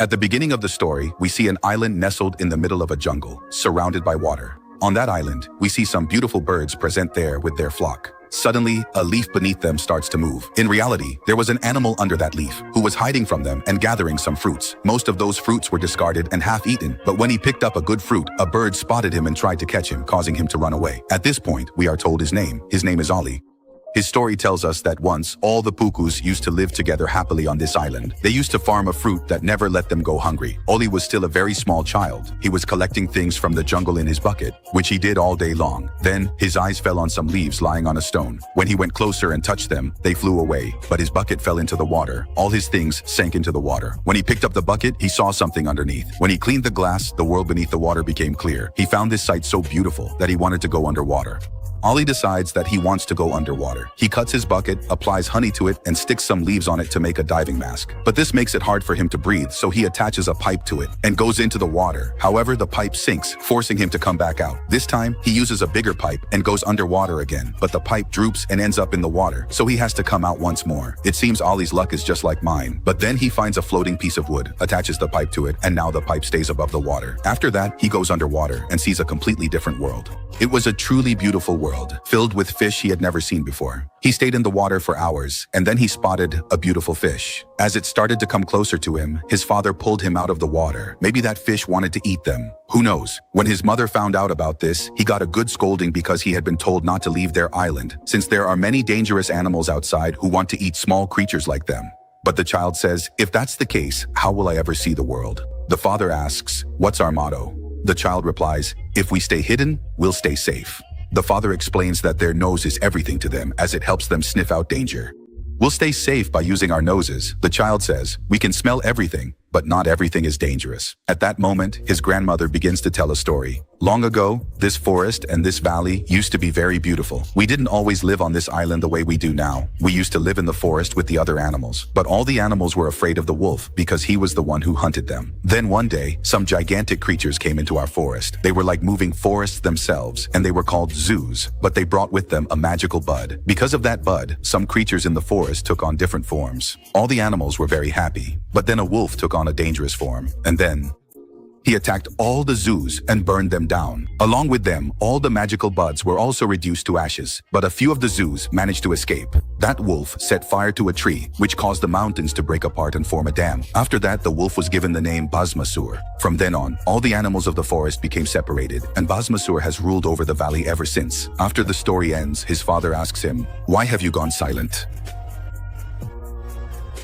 At the beginning of the story, we see an island nestled in the middle of a jungle, surrounded by water. On that island, we see some beautiful birds present there with their flock. Suddenly, a leaf beneath them starts to move. In reality, there was an animal under that leaf who was hiding from them and gathering some fruits. Most of those fruits were discarded and half-eaten, but when he picked up a good fruit, a bird spotted him and tried to catch him, causing him to run away. At this point, we are told his name. His name is Ollie. His story tells us that once, all the pukus used to live together happily on this island. They used to farm a fruit that never let them go hungry. Ollie was still a very small child. He was collecting things from the jungle in his bucket, which he did all day long. Then, his eyes fell on some leaves lying on a stone. When he went closer and touched them, they flew away, but his bucket fell into the water. All his things sank into the water. When he picked up the bucket, he saw something underneath. When he cleaned the glass, the world beneath the water became clear. He found this sight so beautiful that he wanted to go underwater. Ollie decides that he wants to go underwater. He cuts his bucket, applies honey to it, and sticks some leaves on it to make a diving mask. But this makes it hard for him to breathe, so he attaches a pipe to it and goes into the water. However, the pipe sinks, forcing him to come back out. This time, he uses a bigger pipe and goes underwater again, but the pipe droops and ends up in the water, so he has to come out once more. It seems Ollie's luck is just like mine, but then he finds a floating piece of wood, attaches the pipe to it, and now the pipe stays above the water. After that, he goes underwater and sees a completely different world. It was a truly beautiful world, filled with fish he had never seen before. He stayed in the water for hours, and then he spotted a beautiful fish. As it started to come closer to him, his father pulled him out of the water. Maybe that fish wanted to eat them. Who knows? When his mother found out about this, he got a good scolding because he had been told not to leave their island, since there are many dangerous animals outside who want to eat small creatures like them. But the child says, if that's the case, how will I ever see the world? The father asks, what's our motto? The child replies, if we stay hidden, we'll stay safe. The father explains that their nose is everything to them as it helps them sniff out danger. We'll stay safe by using our noses. The child says, we can smell everything, but not everything is dangerous. At that moment, his grandmother begins to tell a story. Long ago, this forest and this valley used to be very beautiful. We didn't always live on this island the way we do now. We used to live in the forest with the other animals, but all the animals were afraid of the wolf because he was the one who hunted them. Then one day, some gigantic creatures came into our forest. They were like moving forests themselves, and they were called zoos, but they brought with them a magical bud. Because of that bud, some creatures in the forest took on different forms. All the animals were very happy, but then a wolf took on a dangerous form, and then he attacked all the zoos and burned them down. Along with them, all the magical buds were also reduced to ashes, but a few of the zoos managed to escape. That wolf set fire to a tree, which caused the mountains to break apart and form a dam. After that, the wolf was given the name Basmasur. From then on, all the animals of the forest became separated, and Basmasur has ruled over the valley ever since. After the story ends, his father asks him, why have you gone silent?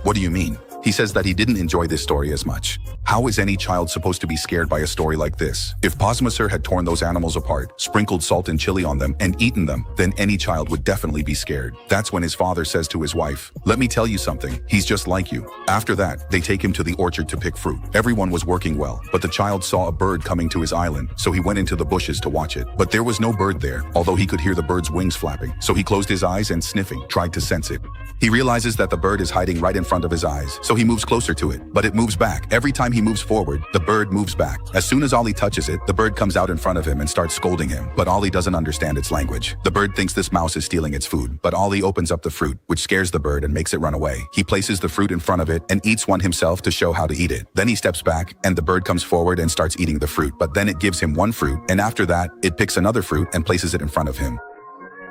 What do you mean? He says that he didn't enjoy this story as much. How is any child supposed to be scared by a story like this? If Basmasur had torn those animals apart, sprinkled salt and chili on them, and eaten them, then any child would definitely be scared. That's when his father says to his wife, let me tell you something, he's just like you. After that, they take him to the orchard to pick fruit. Everyone was working well, but the child saw a bird coming to his island, so he went into the bushes to watch it. But there was no bird there, although he could hear the bird's wings flapping. So he closed his eyes and sniffing, tried to sense it. He realizes that the bird is hiding right in front of his eyes, so he moves closer to it, but it moves back. Every time he moves forward, the bird moves back. As soon as Ollie touches it, the bird comes out in front of him and starts scolding him, but Ollie doesn't understand its language. The bird thinks this mouse is stealing its food, but Ollie opens up the fruit, which scares the bird and makes it run away. He places the fruit in front of it and eats one himself to show how to eat it. Then he steps back, and the bird comes forward and starts eating the fruit, but then it gives him one fruit, and after that, it picks another fruit and places it in front of him.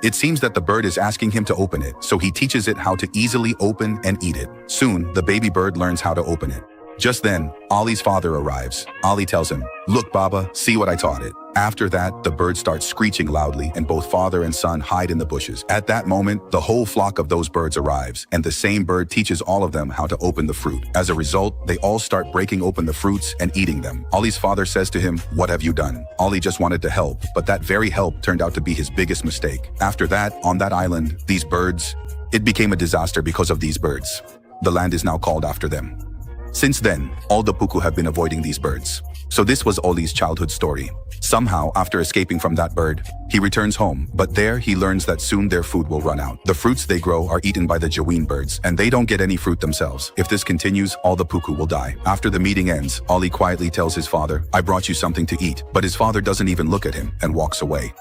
It seems that the bird is asking him to open it, so he teaches it how to easily open and eat it. Soon, the baby bird learns how to open it. Just then, Ollie's father arrives. Ollie tells him, look, Baba, see what I taught it. After that, the bird starts screeching loudly, and both father and son hide in the bushes. At that moment, the whole flock of those birds arrives, and the same bird teaches all of them how to open the fruit. As a result, they all start breaking open the fruits and eating them. Ollie's father says to him, what have you done? Ollie just wanted to help, but that very help turned out to be his biggest mistake. After that, on that island, these birds, it became a disaster because of these birds. The land is now called after them. Since then, all the puku have been avoiding these birds. So this was Ollie's childhood story. Somehow, after escaping from that bird, he returns home, but there he learns that soon their food will run out. The fruits they grow are eaten by the Jaween birds, and they don't get any fruit themselves. If this continues, all the puku will die. After the meeting ends, Ollie quietly tells his father, I brought you something to eat, but his father doesn't even look at him and walks away.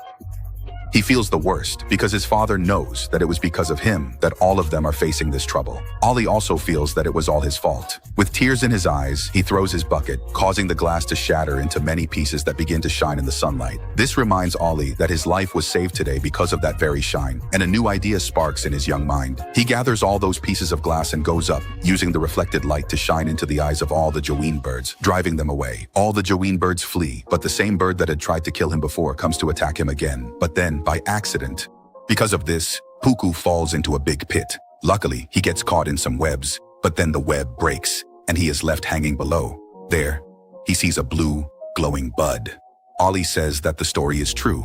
He feels the worst because his father knows that it was because of him that all of them are facing this trouble. Ollie also feels that it was all his fault. With tears in his eyes, he throws his bucket, causing the glass to shatter into many pieces that begin to shine in the sunlight. This reminds Ollie that his life was saved today because of that very shine, and a new idea sparks in his young mind. He gathers all those pieces of glass and goes up, using the reflected light to shine into the eyes of all the Jaween birds, driving them away. All the Jaween birds flee, but the same bird that had tried to kill him before comes to attack him again, but then by accident. Because of this, Puku falls into a big pit. Luckily, he gets caught in some webs, but then the web breaks, and he is left hanging below. There, he sees a blue, glowing bud. Ollie says that the story is true.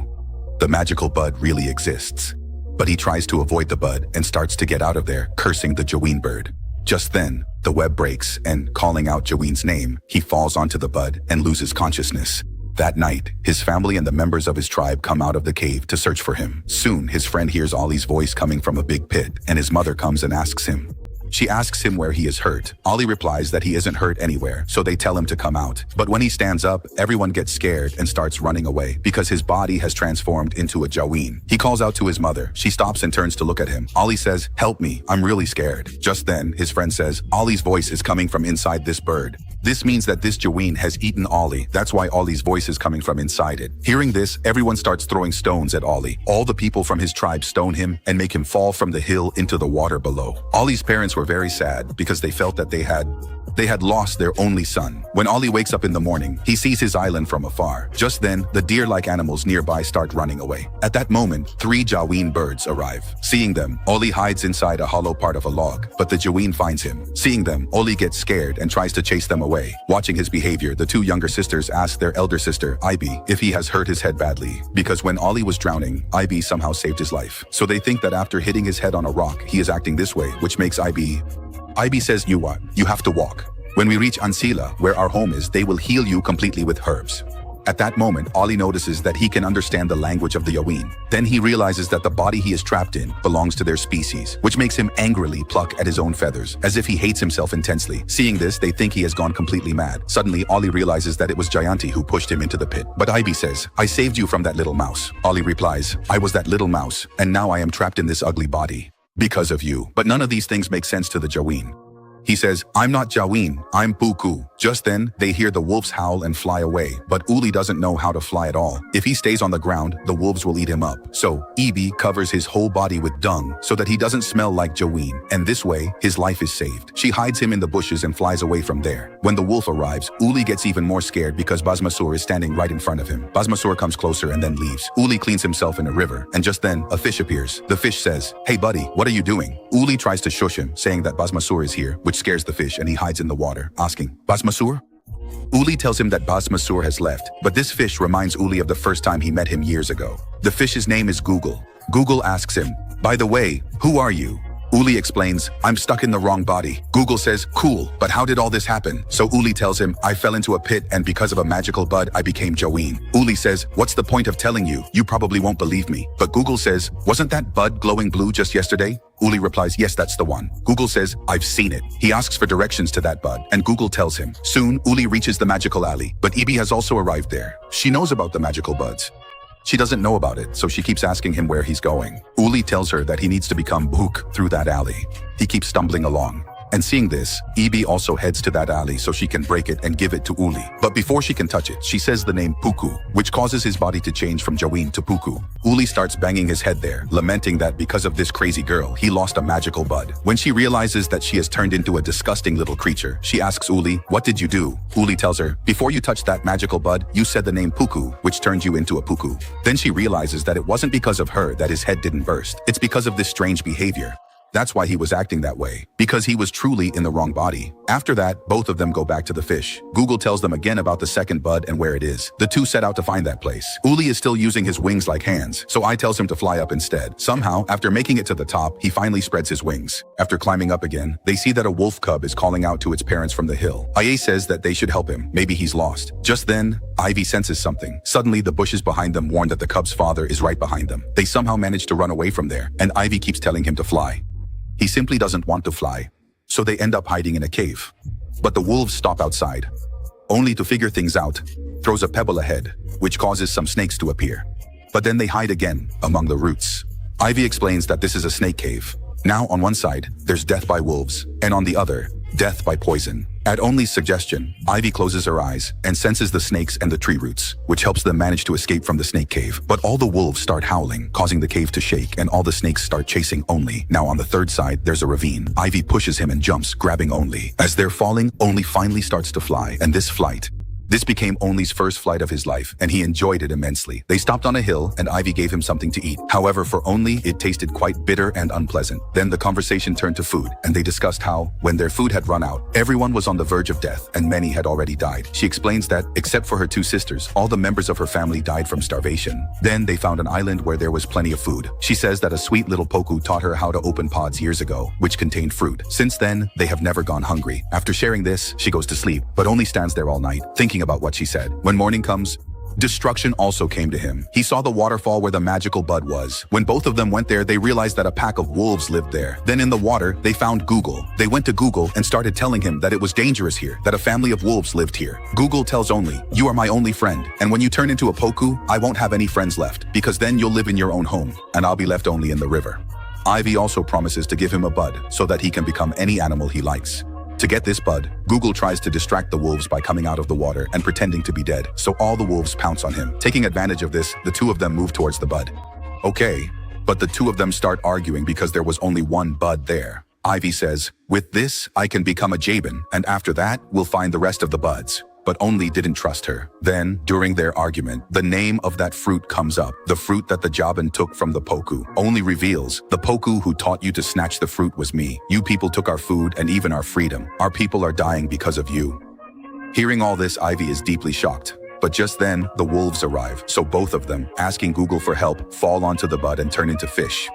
The magical bud really exists. But he tries to avoid the bud and starts to get out of there, cursing the Jaween bird. Just then, the web breaks, and calling out Jaween's name, he falls onto the bud and loses consciousness. That night, his family and the members of his tribe come out of the cave to search for him. Soon, his friend hears Ollie's voice coming from a big pit, and his mother comes and asks him. She asks him where he is hurt. Ollie replies that he isn't hurt anywhere, so they tell him to come out. But when he stands up, everyone gets scared and starts running away because his body has transformed into a Jaween. He calls out to his mother. She stops and turns to look at him. Ollie says, "Help me, I'm really scared." Just then, his friend says, "Ollie's voice is coming from inside this bird." This means that this Jaween has eaten Ollie. That's why Ollie's voice is coming from inside it. Hearing this, everyone starts throwing stones at Ollie. All the people from his tribe stone him and make him fall from the hill into the water below. Ollie's parents were very sad because they felt that they had lost their only son. When Ollie wakes up in the morning, he sees his island from afar. Just then, the deer-like animals nearby start running away. At that moment, 3 Jaween birds arrive. Seeing them, Ollie hides inside a hollow part of a log, but the Jaween finds him. Seeing them, Ollie gets scared and tries to chase them away. Watching his behavior, the 2 younger sisters ask their elder sister, Ivy, if he has hurt his head badly, because when Ollie was drowning, Ivy somehow saved his life. So they think that after hitting his head on a rock, he is acting this way, which makes Ivy says, you have to walk. When we reach Ansila, where our home is, they will heal you completely with herbs. At that moment, Ollie notices that he can understand the language of the Jaween. Then he realizes that the body he is trapped in belongs to their species, which makes him angrily pluck at his own feathers, as if he hates himself intensely. Seeing this, they think he has gone completely mad. Suddenly, Ollie realizes that it was Jayanti who pushed him into the pit. But Ivy says, "I saved you from that little mouse." Ollie replies, "I was that little mouse, and now I am trapped in this ugly body. Because of you." But none of these things make sense to the Jaween. He says, "I'm not Jaween, I'm Puku." Just then, they hear the wolves howl and fly away, but Uli doesn't know how to fly at all. If he stays on the ground, the wolves will eat him up. So, Ibi covers his whole body with dung so that he doesn't smell like Jaween, and this way, his life is saved. She hides him in the bushes and flies away from there. When the wolf arrives, Uli gets even more scared because Basmasur is standing right in front of him. Basmasur comes closer and then leaves. Uli cleans himself in a river, and just then, a fish appears. The fish says, "Hey buddy, what are you doing?" Uli tries to shush him, saying that Basmasur is here, which scares the fish, and he hides in the water, asking, "Basmasur?" Uli tells him that Basmasur has left, but this fish reminds Uli of the first time he met him years ago. The fish's name is Google. Google asks him, "By the way, who are you?" Uli explains, "I'm stuck in the wrong body." Google says, "Cool, but how did all this happen?" So Uli tells him, "I fell into a pit and because of a magical bud, I became Jaween." Uli says, "What's the point of telling you? You probably won't believe me." But Google says, "Wasn't that bud glowing blue just yesterday?" Uli replies, "Yes, that's the one." Google says, "I've seen it." He asks for directions to that bud, and Google tells him. Soon, Uli reaches the magical alley, but Ibi has also arrived there. She knows about the magical buds. She doesn't know about it, so she keeps asking him where he's going. Uli tells her that he needs to become Book through that alley. He keeps stumbling along. And seeing this, Ibi also heads to that alley so she can break it and give it to Uli. But before she can touch it, she says the name Puku, which causes his body to change from Jaween to Puku. Uli starts banging his head there, lamenting that because of this crazy girl, he lost a magical bud. When she realizes that she has turned into a disgusting little creature, she asks Uli, "What did you do?" Uli tells her, "Before you touched that magical bud, you said the name Puku, which turned you into a Puku." Then she realizes that it wasn't because of her that his head didn't burst. It's because of this strange behavior. That's why he was acting that way, because he was truly in the wrong body. After that, both of them go back to the fish. Google tells them again about the second bud and where it is. The two set out to find that place. Uli is still using his wings like hands, so I tells him to fly up instead. Somehow, after making it to the top, he finally spreads his wings. After climbing up again, they see that a wolf cub is calling out to its parents from the hill. Aye says that they should help him. Maybe he's lost. Just then, Ivy senses something. Suddenly, the bushes behind them warn that the cub's father is right behind them. They somehow manage to run away from there, and Ivy keeps telling him to fly. He simply doesn't want to fly, so they end up hiding in a cave. But the wolves stop outside, only to figure things out, throws a pebble ahead, which causes some snakes to appear. but then they hide again among the roots. Ivy explains that this is a snake cave. Now on one side, there's death by wolves, and on the other, death by poison. At Only's suggestion, Ivy closes her eyes and senses the snakes and the tree roots, which helps them manage to escape from the snake cave. But all the wolves start howling, causing the cave to shake, and all the snakes start chasing Only. Now on the third side, there's a ravine. Ivy pushes him and jumps, grabbing Only. As they're falling, Only finally starts to fly, and this became Only's first flight of his life, and he enjoyed it immensely. They stopped on a hill, and Ivy gave him something to eat. However, for Only, it tasted quite bitter and unpleasant. Then the conversation turned to food, and they discussed how, when their food had run out, everyone was on the verge of death, and many had already died. She explains that, except for her 2 sisters, all the members of her family died from starvation. Then they found an island where there was plenty of food. She says that a sweet little Poku taught her how to open pods years ago, which contained fruit. Since then, they have never gone hungry. After sharing this, she goes to sleep, but Only stands there all night, thinking about what she said. When morning comes, destruction also came to him. He saw the waterfall where the magical bud was. When both of them went there, they realized that a pack of wolves lived there. Then in the water, they found Google. They went to Google and started telling him that it was dangerous here, that a family of wolves lived here. Google tells Only, "You are my only friend, and when you turn into a Poku, I won't have any friends left, because then you'll live in your own home, and I'll be left only in the river." Ivy also promises to give him a bud so that he can become any animal he likes. To get this bud, Google tries to distract the wolves by coming out of the water and pretending to be dead, so all the wolves pounce on him. Taking advantage of this, the 2 of them move towards the bud. Okay, but the 2 of them start arguing because there was only one bud there. Ivy says, "With this, I can become a Jabin, and after that, we'll find the rest of the buds." But Only didn't trust her. Then, during their argument, the name of that fruit comes up, the fruit that the Jabin took from the Poku. Only reveals, "The Poku who taught you to snatch the fruit was me. You people took our food and even our freedom. Our people are dying because of you." Hearing all this, Ivy is deeply shocked. But just then, the wolves arrive, so both of them, asking Google for help, fall onto the bud and turn into fish.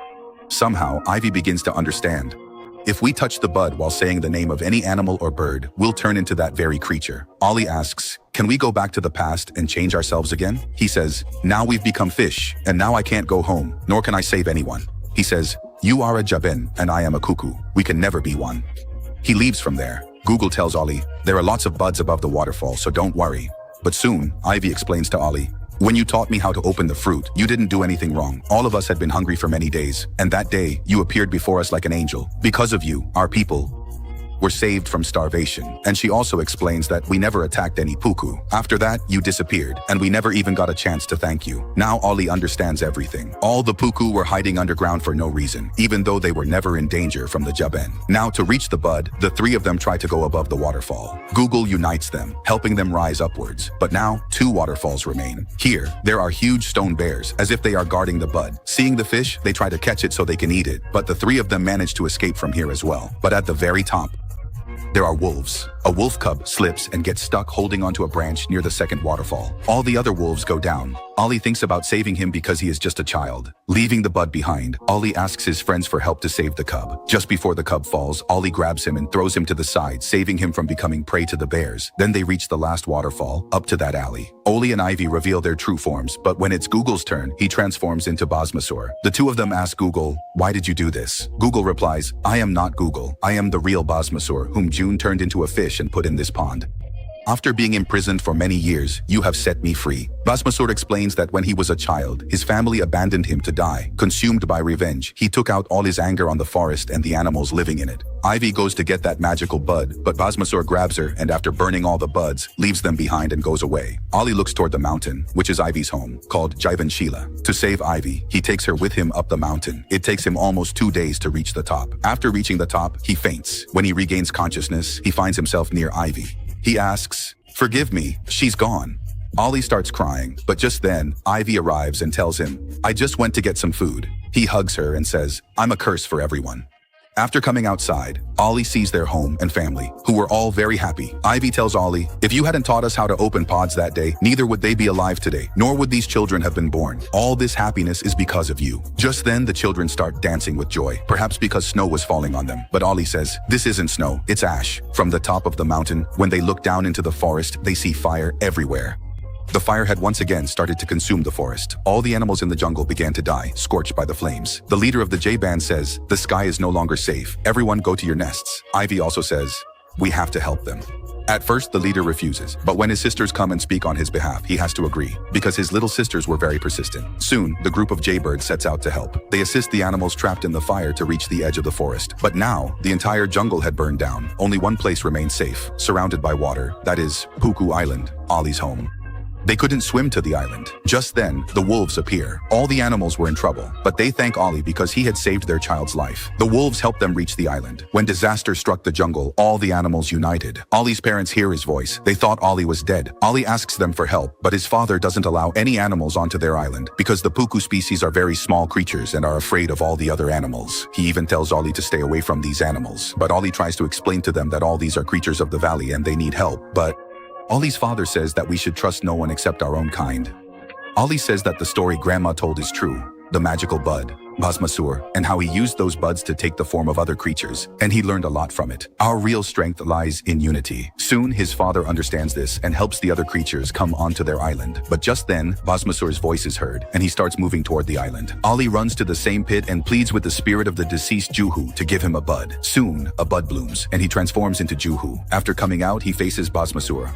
Somehow, Ivy begins to understand. If we touch the bud while saying the name of any animal or bird, we'll turn into that very creature. Ollie asks, "Can we go back to the past and change ourselves again?" He says, "Now we've become fish, and now I can't go home, nor can I save anyone." He says, "You are a Jabin, and I am a cuckoo. We can never be one." He leaves from there. Google tells Ollie, "There are lots of buds above the waterfall, so don't worry." But soon, Ivy explains to Ollie, "When you taught me how to open the fruit, you didn't do anything wrong. All of us had been hungry for many days, and that day, you appeared before us like an angel. Because of you, our people were saved from starvation." And she also explains that we never attacked any Puku. After that, you disappeared, and we never even got a chance to thank you. Now Ollie understands everything. All the Puku were hiding underground for no reason, even though they were never in danger from the Jaben. Now to reach the bud, the 3 of them try to go above the waterfall. Google unites them, helping them rise upwards. But now, 2 waterfalls remain. Here, there are huge stone bears, as if they are guarding the bud. Seeing the fish, they try to catch it so they can eat it, but the 3 of them manage to escape from here as well. But at the very top, there are wolves. A wolf cub slips and gets stuck holding onto a branch near the second waterfall. All the other wolves go down. Ollie thinks about saving him because he is just a child. Leaving the bud behind, Ollie asks his friends for help to save the cub. Just before the cub falls, Ollie grabs him and throws him to the side, saving him from becoming prey to the bears. Then they reach the last waterfall, up to that alley. Ollie and Ivy reveal their true forms, but when it's Google's turn, he transforms into Bosmasaur. The 2 of them ask Google, "Why did you do this?" Google replies, "I am not Google. I am the real Bosmasaur, whom June turned into a fish and put in this pond. After being imprisoned for many years, you have set me free." Bosmasaur explains that when he was a child, his family abandoned him to die. Consumed by revenge, he took out all his anger on the forest and the animals living in it. Ivy goes to get that magical bud, but Bosmasaur grabs her and after burning all the buds, leaves them behind and goes away. Ollie looks toward the mountain, which is Ivy's home, called Jivanshila. To save Ivy, he takes her with him up the mountain. It takes him almost 2 days to reach the top. After reaching the top, he faints. When he regains consciousness, he finds himself near Ivy. He asks, "Forgive me, she's gone." Ollie starts crying, but just then, Ivy arrives and tells him, "I just went to get some food." He hugs her and says, "I'm a curse for everyone." After coming outside, Ollie sees their home and family, who were all very happy. Ivy tells Ollie, "If you hadn't taught us how to open pods that day, neither would they be alive today, nor would these children have been born. All this happiness is because of you." Just then, the children start dancing with joy, perhaps because snow was falling on them. But Ollie says, "This isn't snow, it's ash." From the top of the mountain, when they look down into the forest, they see fire everywhere. The fire had once again started to consume the forest. All the animals in the jungle began to die, scorched by the flames. The leader of the J-Band says, "The sky is no longer safe. Everyone go to your nests." Ivy also says, "We have to help them." At first, the leader refuses, but when his sisters come and speak on his behalf, he has to agree, because his little sisters were very persistent. Soon, the group of jaybirds sets out to help. They assist the animals trapped in the fire to reach the edge of the forest. But now, the entire jungle had burned down. Only one place remained safe, surrounded by water. That is, Puku Island, Ollie's home. They couldn't swim to the island. Just then, the wolves appear. All the animals were in trouble, but they thank Ollie because he had saved their child's life. The wolves helped them reach the island. When disaster struck the jungle, all the animals united. Ollie's parents hear his voice. They thought Ollie was dead. Ollie asks them for help, but his father doesn't allow any animals onto their island because the Puku species are very small creatures and are afraid of all the other animals. He even tells Ollie to stay away from these animals, but Ollie tries to explain to them that all these are creatures of the valley and they need help, but Ollie's father says that we should trust no one except our own kind. Ollie says that the story Grandma told is true, the magical bud, Basmasur, and how he used those buds to take the form of other creatures, and he learned a lot from it. Our real strength lies in unity. Soon, his father understands this and helps the other creatures come onto their island. But just then, Basmasur's voice is heard, and he starts moving toward the island. Ollie runs to the same pit and pleads with the spirit of the deceased Juhu to give him a bud. Soon, a bud blooms, and he transforms into Juhu. After coming out, he faces Basmasur.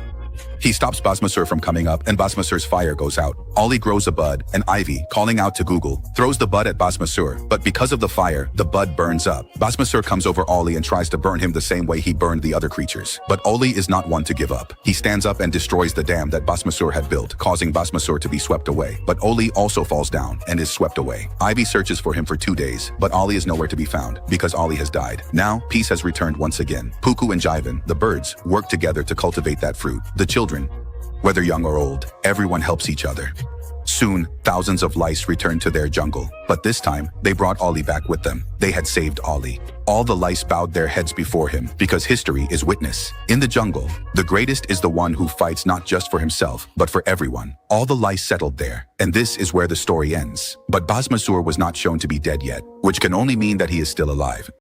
He stops Basmasur from coming up, and Basmasur's fire goes out. Ollie grows a bud, and Ivy, calling out to Google, throws the bud at Basmasur, but because of the fire, the bud burns up. Basmasur comes over Ollie and tries to burn him the same way he burned the other creatures. But Ollie is not one to give up. He stands up and destroys the dam that Basmasur had built, causing Basmasur to be swept away. But Ollie also falls down and is swept away. Ivy searches for him for 2 days, but Ollie is nowhere to be found because Ollie has died. Now, peace has returned once again. Puku and Jivan, the birds, work together to cultivate that fruit. The children, whether young or old, everyone helps each other. Soon, thousands of lice returned to their jungle, but this time, they brought Ollie back with them. They had saved Ollie. All the lice bowed their heads before him, because history is witness. In the jungle, the greatest is the one who fights not just for himself, but for everyone. All the lice settled there, and this is where the story ends. But Basmasur was not shown to be dead yet, which can only mean that he is still alive.